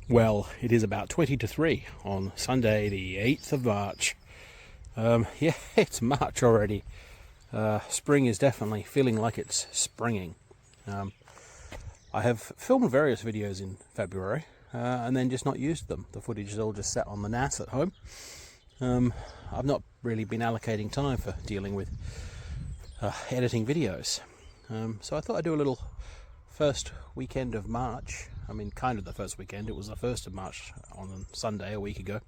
Well, it is about 20 to 3 on Sunday the 8th of March. Yeah, it's March already. Spring is definitely feeling like it's springing. I have filmed various videos in February and then just not used them. The footage is all just sat on the NAS at home. I've not really been allocating time for dealing with editing videos. So I thought I'd do a little first weekend of March. I mean, kind of the first weekend. It was the 1st of March on Sunday a week ago.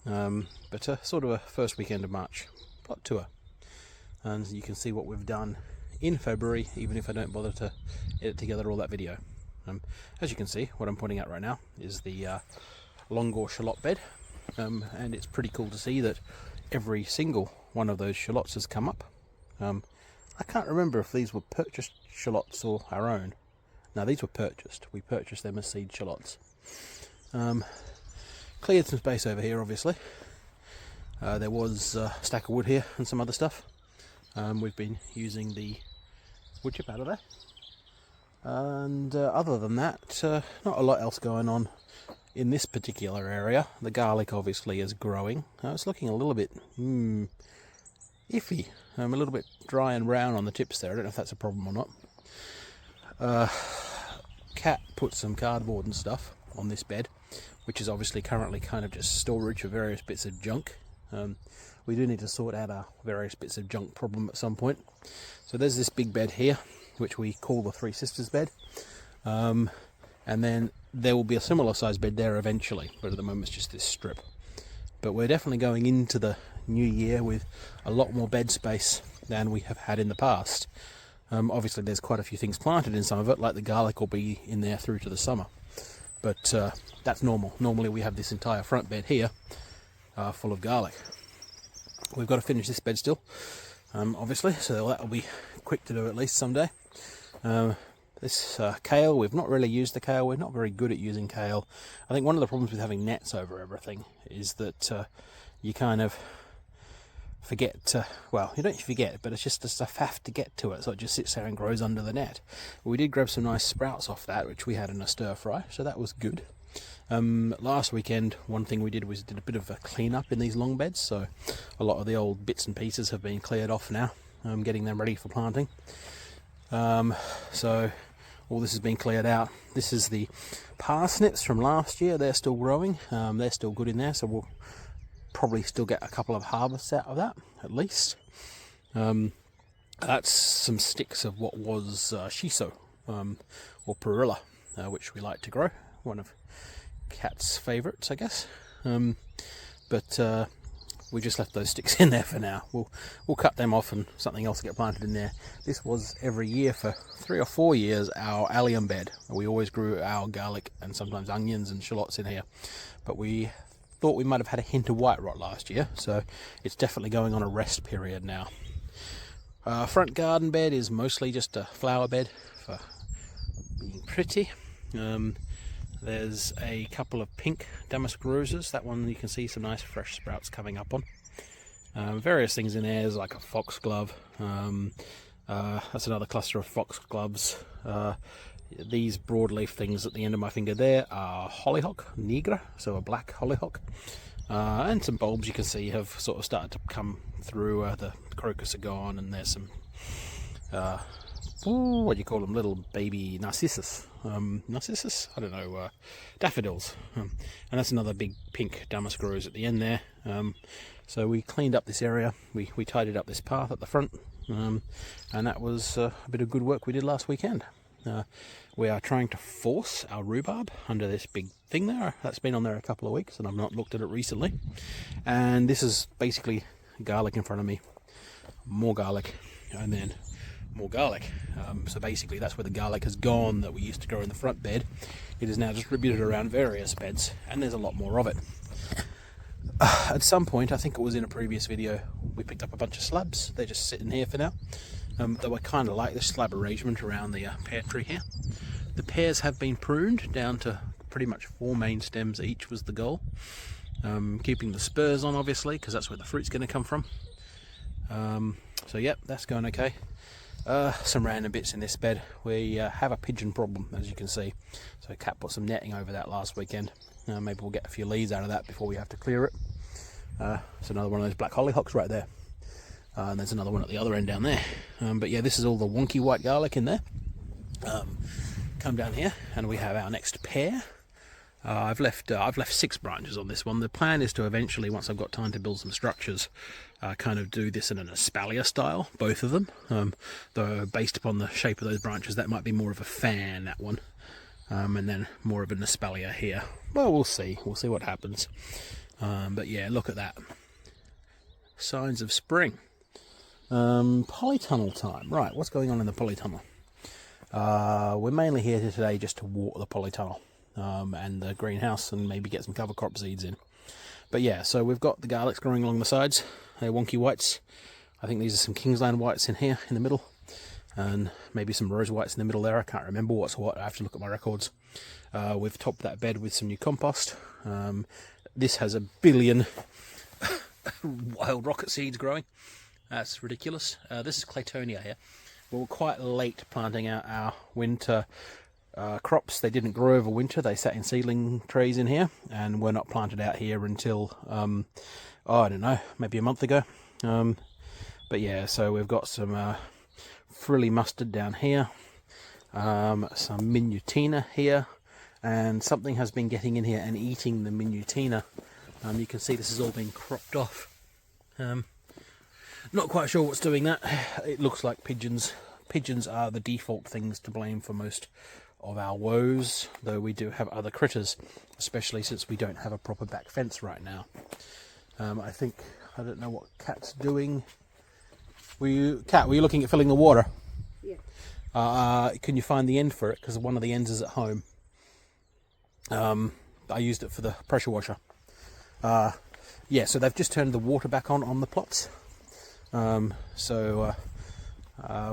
But sort of a first weekend of March plot tour. And you can see what we've done in February, even if I don't bother to edit together all that video. As you can see, what I'm pointing at right now is the Longor shallot bed. And it's pretty cool to see that every single one of those shallots has come up. I can't remember if these were purchased shallots or our own. No, these were purchased. We purchased them as seed shallots. Cleared some space over here, obviously. There was a stack of wood here and some other stuff. We've been using the wood chip out of there. And other than that, not a lot else going on in this particular area. The garlic obviously is growing. It's looking a little bit iffy. A little bit dry and brown on the tips there. I don't know if that's a problem or not. Cat put some cardboard and stuff on this bed, which is obviously currently kind of just storage for various bits of junk. We do need to sort out our various bits of junk problem at some point. So there's this big bed here, which we call the Three Sisters bed. And then there will be a similar size bed there eventually, but at the moment it's just this strip. But we're definitely going into the new year with a lot more bed space than we have had in the past. Obviously there's quite a few things planted in some of it, like the garlic will be in there through to the summer. But that's normal. Normally we have this entire front bed here full of garlic. We've got to finish this bed still, obviously, so that will be quick to do at least someday. This kale, we've not really used the kale. We're not very good at using kale. I think one of the problems with having nets over everything is that you kind of forget, well, you don't forget, but it's just the stuff have to get to it, so it just sits there and grows under the net. We did grab some nice sprouts off that, which we had in a stir fry, so that was good. Last weekend, one thing we did was did a bit of a clean up in these long beds, so a lot of the old bits and pieces have been cleared off now, getting them ready for planting. So all this has been cleared out. This is the parsnips from last year. They're still growing. They're still good in there, so we'll probably still get a couple of harvests out of that, at least. That's some sticks of what was shiso, or perilla, which we like to grow. One of Cat's favourites, I guess. But we just left those sticks in there for now. We'll cut them off and something else will get planted in there. This was every year for 3 or 4 years our allium bed. We always grew our garlic and sometimes onions and shallots in here. But we thought we might have had a hint of white rot last year, so it's definitely going on a rest period now. Front garden bed is mostly just a flower bed for being pretty. There's a couple of pink damask roses. That one you can see some nice fresh sprouts coming up on. Various things in there, there's like a foxglove. That's another cluster of foxgloves. These broadleaf things at the end of my finger there are hollyhock nigra, so a black hollyhock. And some bulbs you can see have sort of started to come through. The crocus are gone, and there's some what do you call them, little baby narcissus, I don't know, daffodils, and that's another big pink damask rose at the end there. So we cleaned up this area, we tidied up this path at the front, and that was a bit of good work we did last weekend. We are trying to force our rhubarb under this big thing there. That's been on there a couple of weeks and I've not looked at it recently. And this is basically garlic in front of me, more garlic, and then more garlic. So basically that's where the garlic has gone that we used to grow in the front bed. It is now distributed around various beds, and there's a lot more of it. At some point, I think it was in a previous video, we picked up a bunch of slabs. They're just sitting here for now. They were kind of like the slab arrangement around the pear tree here. The pears have been pruned down to pretty much 4 main stems each was the goal. Keeping the spurs on, obviously, because that's where the fruit's going to come from. So yep, that's going okay. some random bits in this bed. We have a pigeon problem, as you can see. So Kat put some netting over that last weekend. Maybe we'll get a few leaves out of that before we have to clear it. It's another one of those black hollyhocks right there. And there's another one at the other end down there. But yeah, this is all the wonky white garlic in there. Come down here and we have our next pair. I've left 6 branches on this one. The plan is to eventually, once I've got time to build some structures, kind of do this in an espalier style, both of them. Though based upon the shape of those branches, that might be more of a fan, that one. And then more of an espalier here. Well, we'll see. We'll see what happens. But yeah, look at that. Signs of spring. Polytunnel time. Right, what's going on in the polytunnel? We're mainly here today just to water the polytunnel and the greenhouse and maybe get some cover crop seeds in. But yeah, so we've got the garlics growing along the sides. They're wonky whites. I think these are some Kingsland whites in here in the middle, and maybe some rose whites in the middle there. I can't remember what's what. I have to look at my records. We've topped that bed with some new compost. This has 1 billion wild rocket seeds growing. That's ridiculous. This is Claytonia here. We're quite late planting out our winter crops. They didn't grow over winter. They sat in seedling trays in here and were not planted out here until, I don't know, maybe a month ago. But yeah, so we've got some frilly mustard down here, some minutina here, and something has been getting in here and eating the minutina. You can see this has all been cropped off. Not quite sure what's doing that. It looks like pigeons. Pigeons are the default things to blame for most of our woes, though we do have other critters, especially since we don't have a proper back fence right now. I don't know what Kat's doing. Kat, were you looking at filling the water? Yeah. Can you find the end for it? Because one of the ends is at home. I used it for the pressure washer. Yeah, so they've just turned the water back on the plots.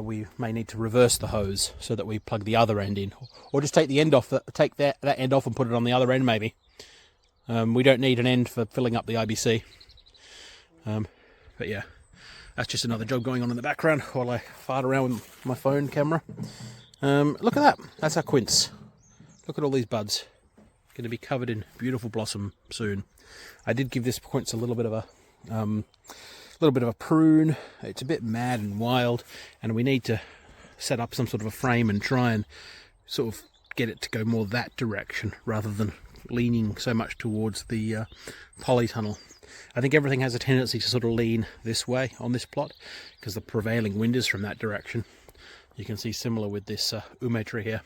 We may need to reverse the hose so that we plug the other end in, or just take the end off. Take that end off and put it on the other end, maybe. We don't need an end for filling up the IBC. But yeah, that's just another job going on in the background while I fart around with my phone camera. Look at that. That's our quince. Look at all these buds. Going to be covered in beautiful blossom soon. I did give this quince a little bit of a prune. It's a bit mad and wild, and we need to set up some sort of a frame and try and sort of get it to go more that direction rather than leaning so much towards the polytunnel. I think everything has a tendency to sort of lean this way on this plot because the prevailing wind is from that direction. You can see similar with this ume tree here.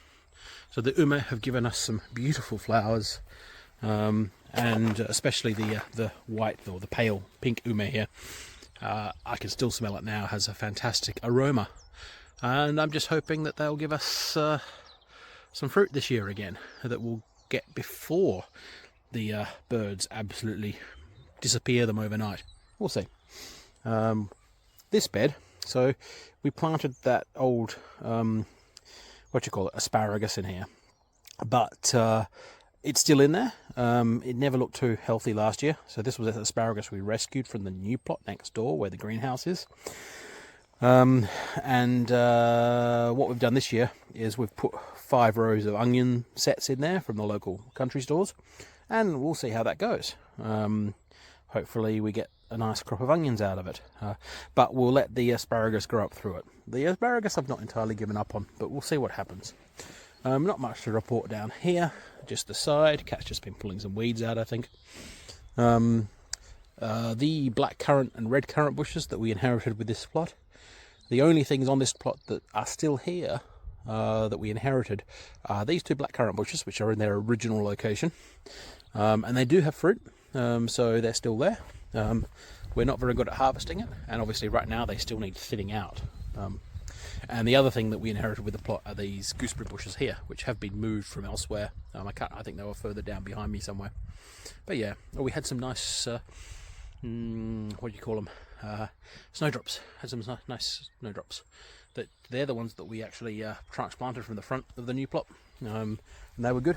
So the ume have given us some beautiful flowers, and especially the white or the pale pink ume here. I can still smell it now, has a fantastic aroma, and I'm just hoping that they'll give us some fruit this year again that we'll get before the birds absolutely disappear them overnight. We'll see. This bed, so we planted that old asparagus in here, but it's still in there. It never looked too healthy last year. So this was asparagus we rescued from the new plot next door where the greenhouse is. What we've done this year is we've put 5 rows of onion sets in there from the local country stores, and we'll see how that goes. Hopefully we get a nice crop of onions out of it. But we'll let the asparagus grow up through it. The asparagus I've not entirely given up on, but we'll see what happens. Not much to report down here, just the side. Kat's just been pulling some weeds out, I think. The black currant and red currant bushes that we inherited with this plot. The only things on this plot that are still here that we inherited are these 2 black currant bushes, which are in their original location. And they do have fruit, so they're still there. We're not very good at harvesting it, and obviously right now they still need thinning out. And the other thing that we inherited with the plot are these gooseberry bushes here, which have been moved from elsewhere. I think they were further down behind me somewhere. But yeah, we had some nice, snowdrops. Had some nice snowdrops. They're the ones that we actually transplanted from the front of the new plot, and they were good.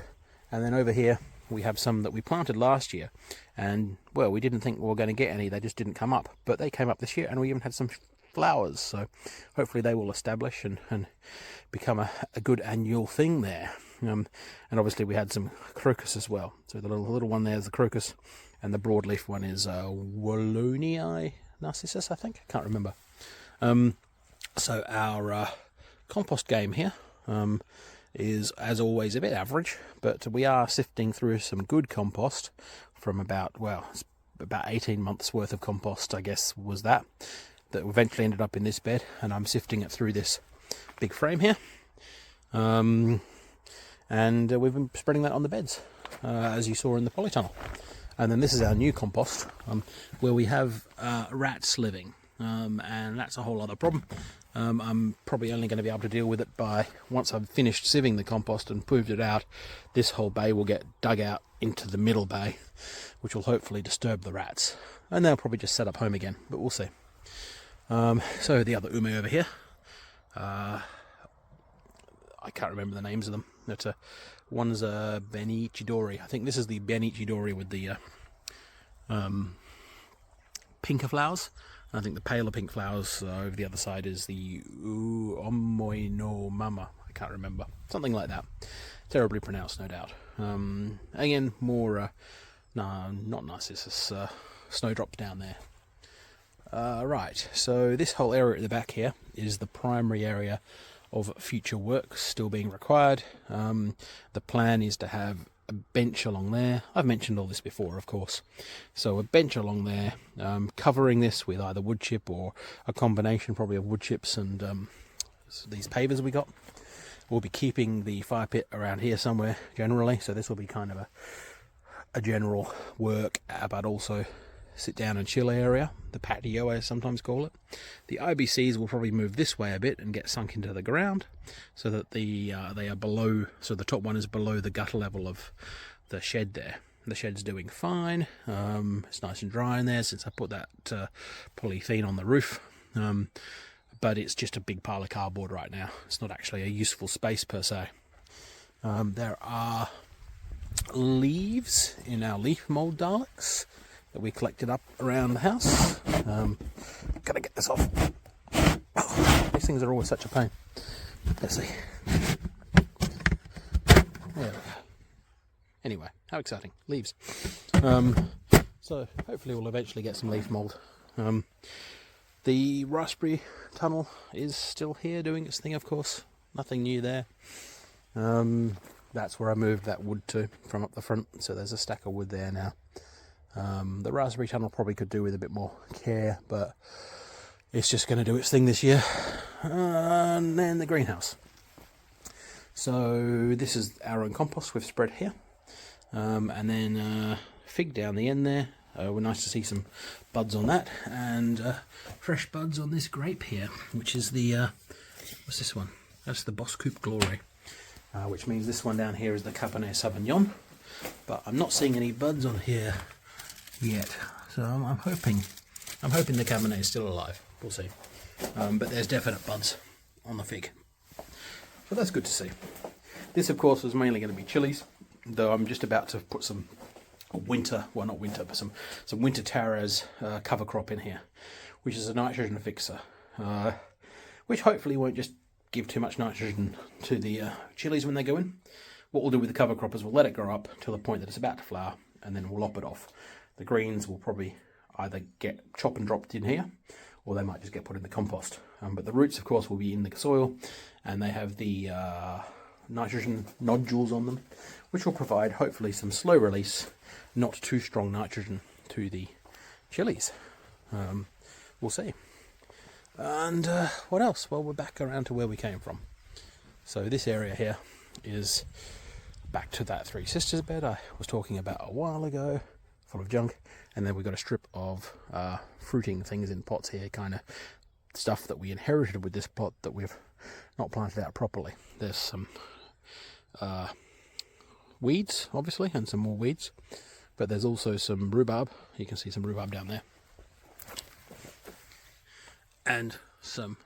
And then over here we have some that we planted last year, and well, we didn't think we were going to get any. They just didn't come up, but they came up this year, and we even had some flowers, so hopefully they will establish and become a good annual thing there. And obviously we had some crocus as well. So the little one there is the crocus, and the broadleaf one is Wallonii narcissus, I think. I can't remember. So our compost game here is, as always, a bit average, but we are sifting through some good compost from about 18 months worth of compost, I guess, was that eventually ended up in this bed, and I'm sifting it through this big frame here. And we've been spreading that on the beds, as you saw in the polytunnel. And then this is our new compost, where we have rats living, and that's a whole other problem. I'm probably only going to be able to deal with it once I've finished sieving the compost and proved it out. This whole bay will get dug out into the middle bay, which will hopefully disturb the rats, and they'll probably just set up home again, but we'll see. So the other ume over here, I can't remember the names of them. One's a Benichidori. I think this is the Benichidori with the pinker flowers. I think the paler pink flowers over the other side is the Omoi no Mama. I can't remember. Something like that. Terribly pronounced, no doubt. Again, more, not narcissus, snowdrops down there. Right, so this whole area at the back here is the primary area of future work still being required. The plan is to have a bench along there. I've mentioned all this before, of course. So a bench along there, covering this with either wood chip or a combination probably of wood chips and these pavers we got. We'll be keeping the fire pit around here somewhere generally, so this will be kind of a general work, but also sit down and chill area, the patio I sometimes call it. The IBCs will probably move this way a bit and get sunk into the ground, so that they are below, so the top one is below the gutter level of the shed there. The shed's doing fine. It's nice and dry in there since I put that polythene on the roof, but it's just a big pile of cardboard right now. It's not actually a useful space per se. There are leaves in our leaf mold Daleks that we collected up around the house. Gotta get this off. Oh, these things are always such a pain. Let's see. There we go. Anyway, how exciting. Leaves. So hopefully we'll eventually get some leaf mould. The raspberry tunnel is still here doing its thing, of course. Nothing new there. That's where I moved that wood to from up the front. So there's a stack of wood there now. The raspberry tunnel probably could do with a bit more care, but it's just going to do its thing this year. And then the greenhouse. So this is our own compost we've spread here. And then fig down the end there. We're nice to see some buds on that, and fresh buds on this grape here, which is the, what's this one? That's the Boss Coupe Glory, which means this one down here is the Cabernet Sauvignon. But I'm not seeing any buds on here yet, so I'm hoping the Cabernet is still alive. We'll see. But there's definite buds on the fig, so that's good to see. This, of course, was mainly going to be chilies, though I'm just about to put some winter, well, not winter, but some winter taras cover crop in here, which is a nitrogen fixer, which hopefully won't just give too much nitrogen to the chilies when they go in. What we'll do with the cover crop is we'll let it grow up till the point that it's about to flower, and then we'll lop it off. The greens will probably either get chopped and dropped in here, or they might just get put in the compost. But the roots, of course, will be in the soil, and they have the nitrogen nodules on them, which will provide hopefully some slow release, not too strong nitrogen to the chilies. We'll see. And what else? Well, we're back around to where we came from. So this area here is back to that Three Sisters bed I was talking about a while ago, full of junk. And then we've got a strip of fruiting things in pots here, kind of stuff that we inherited with this pot that we've not planted out properly. There's some weeds, obviously, and some more weeds, but there's also some rhubarb. You can see some rhubarb down there, and some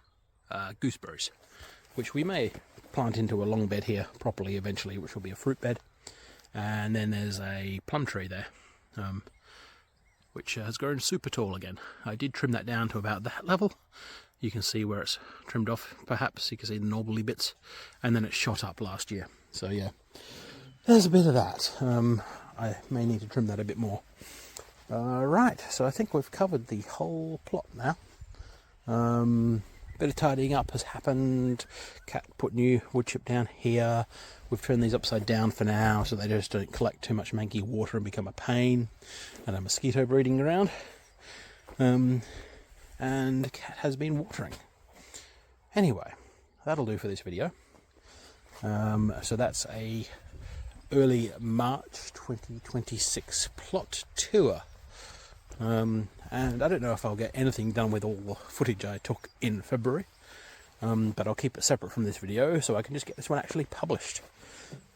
gooseberries, which we may plant into a long bed here properly eventually, which will be a fruit bed. And then there's a plum tree there, which has grown super tall again. I did trim that down to about that level. You can see where it's trimmed off, perhaps. You can see the knobbly bits. And then it shot up last year. So yeah, there's a bit of that. I may need to trim that a bit more. Right, so I think we've covered the whole plot now. Bit of tidying up has happened. Cat put new wood chip down here. We've turned these upside down for now so they just don't collect too much manky water and become a pain. And a mosquito breeding around. And Cat has been watering. Anyway, that'll do for this video. So that's a early March 2026 plot tour. And I don't know if I'll get anything done with all the footage I took in February, but I'll keep it separate from this video so I can just get this one actually published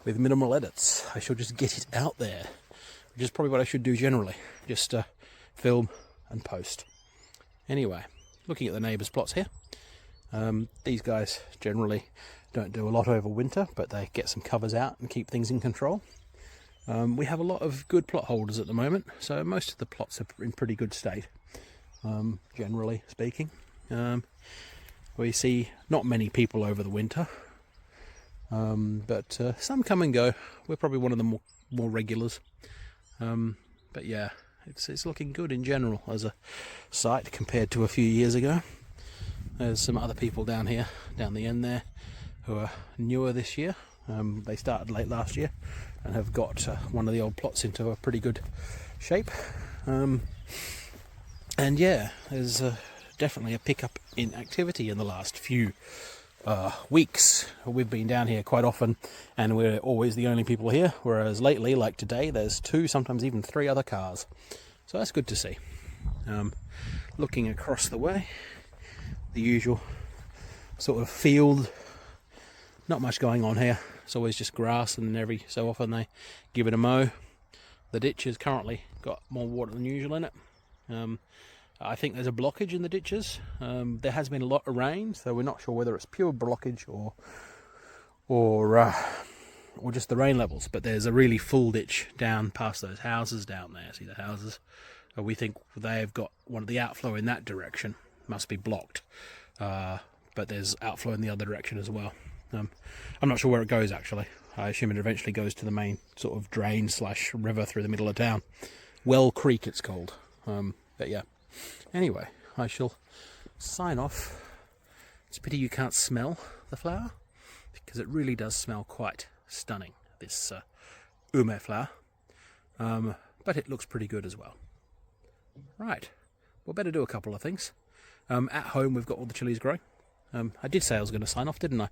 with minimal edits. I shall just get it out there, which is probably what I should do generally, just film and post. Anyway, looking at the neighbours' plots here, these guys generally don't do a lot over winter, but they get some covers out and keep things in control. We have a lot of good plot holders at the moment, so most of the plots are in pretty good state, generally speaking. We see not many people over the winter, but some come and go. We're probably one of the more regulars. But yeah, it's looking good in general as a site compared to a few years ago. There's some other people down here, down the end there, who are newer this year. They started late last year and have got one of the old plots into a pretty good shape. And yeah, there's definitely a pickup in activity in the last few weeks. We've been down here quite often and we're always the only people here, whereas lately, like today, there's 2, sometimes even 3 other cars. So that's good to see. Looking across the way, the usual sort of field. Not much going on here. It's always just grass, and every so often they give it a mow. The ditch has currently got more water than usual in it. I think there's a blockage in the ditches. There has been a lot of rain, so we're not sure whether it's pure blockage or just the rain levels. But there's a really full ditch down past those houses down there. See the houses? We think they've got one of the outflow in that direction. Must be blocked. But there's outflow in the other direction as well. I'm not sure where it goes actually. I assume it eventually goes to the main sort of drain / river through the middle of town. Well Creek it's called. But yeah. Anyway, I shall sign off. It's a pity you can't smell the flower, because it really does smell quite stunning, this ume flower. But it looks pretty good as well. Right, we'll better do a couple of things. At home we've got all the chilies growing. I did say I was going to sign off, didn't I?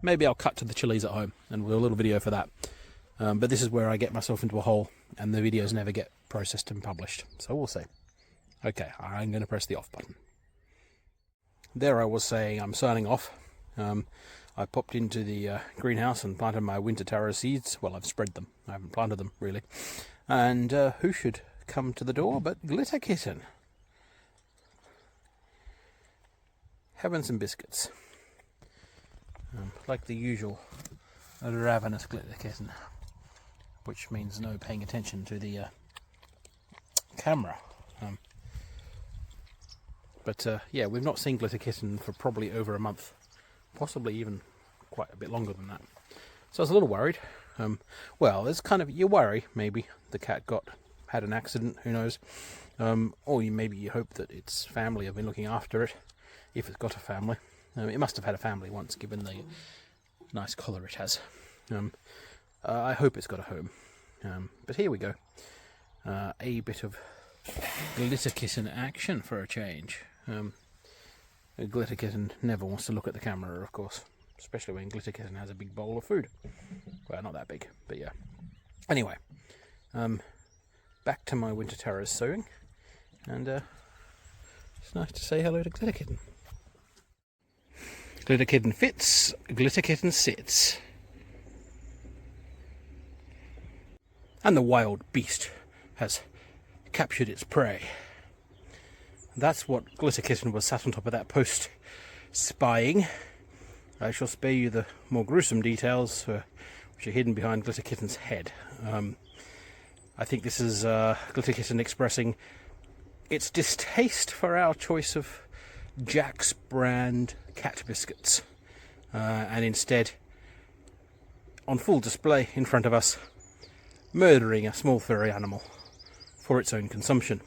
Maybe I'll cut to the chilies at home and we'll do a little video for that. But this is where I get myself into a hole and the videos never get processed and published. So we'll see. Okay, I'm going to press the off button. There I was saying I'm signing off. I popped into the greenhouse and planted my winter taro seeds. Well, I've spread them. I haven't planted them, really. And who should come to the door but Glitterkitten. Having some biscuits. Like the usual ravenous Glitterkitten, which means no paying attention to the camera. But yeah, we've not seen Glitterkitten for probably over a month, possibly even quite a bit longer than that. So I was a little worried. Well, there's kind of, you worry maybe the cat had an accident, who knows, or maybe you hope that its family have been looking after it, if it's got a family. It must have had a family once, given the nice collar it has. I hope it's got a home. But here we go. A bit of Glitterkitten action for a change. Glitterkitten never wants to look at the camera, of course, especially when Glitterkitten has a big bowl of food. Well, not that big, but yeah. Anyway, back to my winter terrace sowing, and it's nice to say hello to Glitterkitten. Glitterkitten fits, Glitterkitten sits. And the wild beast has captured its prey. That's what Glitterkitten was sat on top of that post spying. I shall spare you the more gruesome details, which are hidden behind Glitterkitten's head. I think this is Glitterkitten expressing its distaste for our choice of Jack's brand cat biscuits, and instead, on full display in front of us, murdering a small furry animal for its own consumption.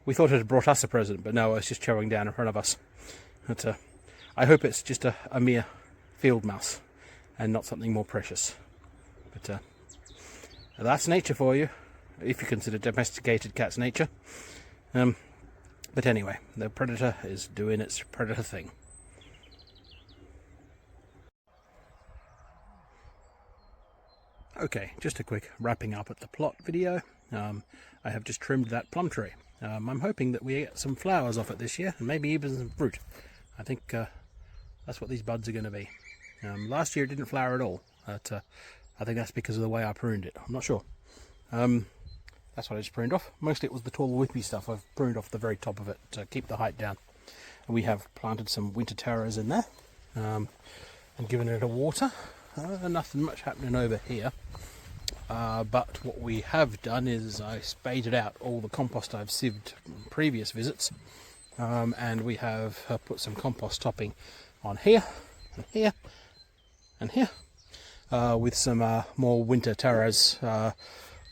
We thought it had brought us a present, but no, it's just chowing down in front of us. But, I hope it's just a mere field mouse and not something more precious. But that's nature for you, if you consider domesticated cats nature. But anyway, the predator is doing its predator thing. Okay, just a quick wrapping up at the plot video. I have just trimmed that plum tree. I'm hoping that we get some flowers off it this year, and maybe even some fruit. I think that's what these buds are going to be. Last year it didn't flower at all, but I think that's because of the way I pruned it. I'm not sure. That's what I just pruned off. Mostly it was the tall whippy stuff. I've pruned off the very top of it to keep the height down. And we have planted some winter taros in there, and given it a water. Nothing much happening over here. But what we have done is I spaded out all the compost I've sieved from previous visits, and we have put some compost topping on here and here and here, with some more winter taros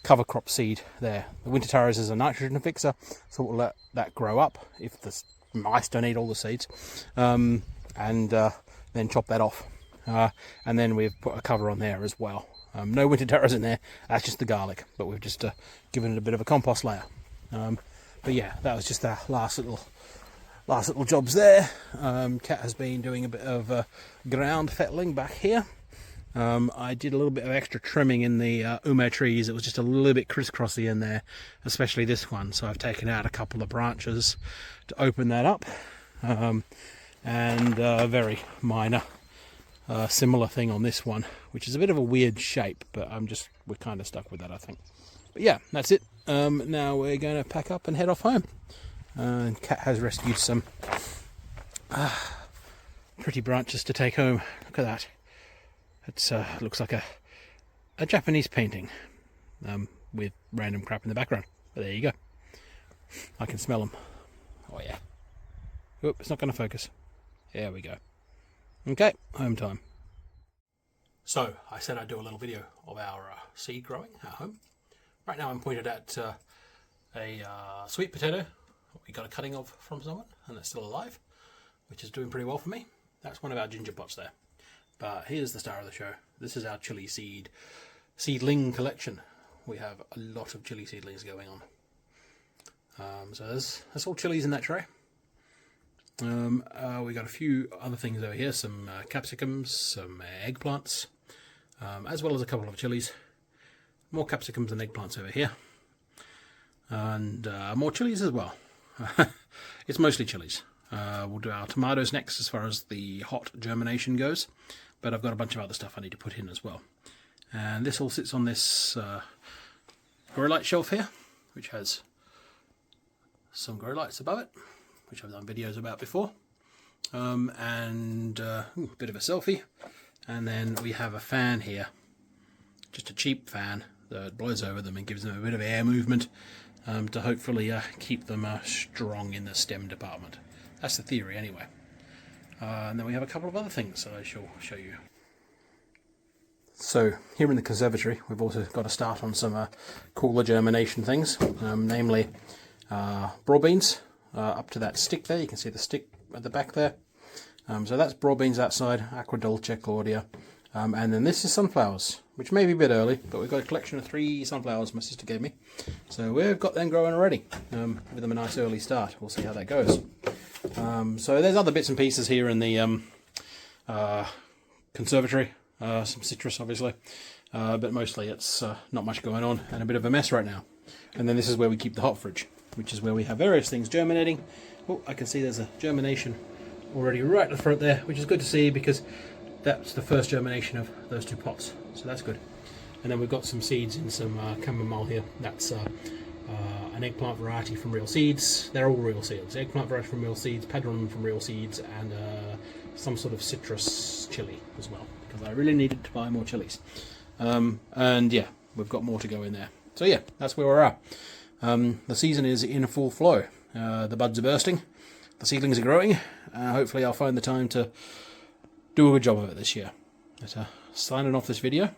cover crop seed there. The winter taros is a nitrogen fixer, so we'll let that grow up if the mice don't eat all the seeds, and then chop that off, and then we've put a cover on there as well. No winter taros in there, that's just the garlic, but we've just given it a bit of a compost layer. But yeah, that was just our last little jobs there. Cat has been doing a bit of ground fettling back here. I did a little bit of extra trimming in the ume trees. It was just a little bit crisscrossy in there, especially this one, so I've taken out a couple of branches to open that up, and a very minor similar thing on this one, which is a bit of a weird shape, but we're kind of stuck with that, I think. But yeah, that's it. Now we're going to pack up and head off home. Cat has rescued some pretty branches to take home. Look at that. It looks like a Japanese painting, with random crap in the background. But there you go. I can smell them. Oh yeah. Oop, it's not going to focus. There we go. Okay, home time. So, I said I'd do a little video of our seed growing at home. Right now I'm pointed at a sweet potato we got a cutting of from someone, and it's still alive, which is doing pretty well for me. That's one of our ginger pots there. But here's the star of the show. This is our chili seedling collection. We have a lot of chili seedlings going on. So there's all chilies in that tray. We got a few other things over here, some capsicums, some eggplants, as well as a couple of chilies. More capsicums and eggplants over here, and more chilies as well. It's mostly chilies. We'll do our tomatoes next as far as the hot germination goes, but I've got a bunch of other stuff I need to put in as well. And this all sits on this grow light shelf here, which has some grow lights above it, which I've done videos about before, and a bit of a selfie, and then we have a fan here, just a cheap fan that blows over them and gives them a bit of air movement, to hopefully keep them strong in the stem department. That's the theory anyway. And then we have a couple of other things that I shall show you. So here in the conservatory we've also got a start on some cooler germination things, namely broad beans. Up to that stick there, you can see the stick at the back there. So that's broad beans outside, Aqua Dolce Claudia. And then this is sunflowers, which may be a bit early, but we've got a collection of 3 sunflowers my sister gave me. So we've got them growing already, with them a nice early start. We'll see how that goes. So there's other bits and pieces here in the conservatory, some citrus obviously, but mostly it's not much going on and a bit of a mess right now. And then this is where we keep the hot fridge, which is where we have various things germinating. Oh, I can see there's a germination already right at the front there, which is good to see because that's the first germination of those 2 pots, so that's good. And then we've got some seeds in some chamomile here. That's an eggplant variety from Real Seeds. They're all real seeds. Eggplant variety from Real Seeds, padron from Real Seeds, and some sort of citrus chili as well, because I really needed to buy more chilies. And yeah, we've got more to go in there. So yeah, that's where we're at. The season is in full flow. The buds are bursting. the seedlings are growing. Hopefully I'll find the time to do a good job of it this year. But signing off this video,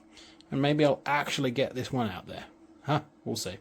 and maybe I'll actually get this one out there. We'll see.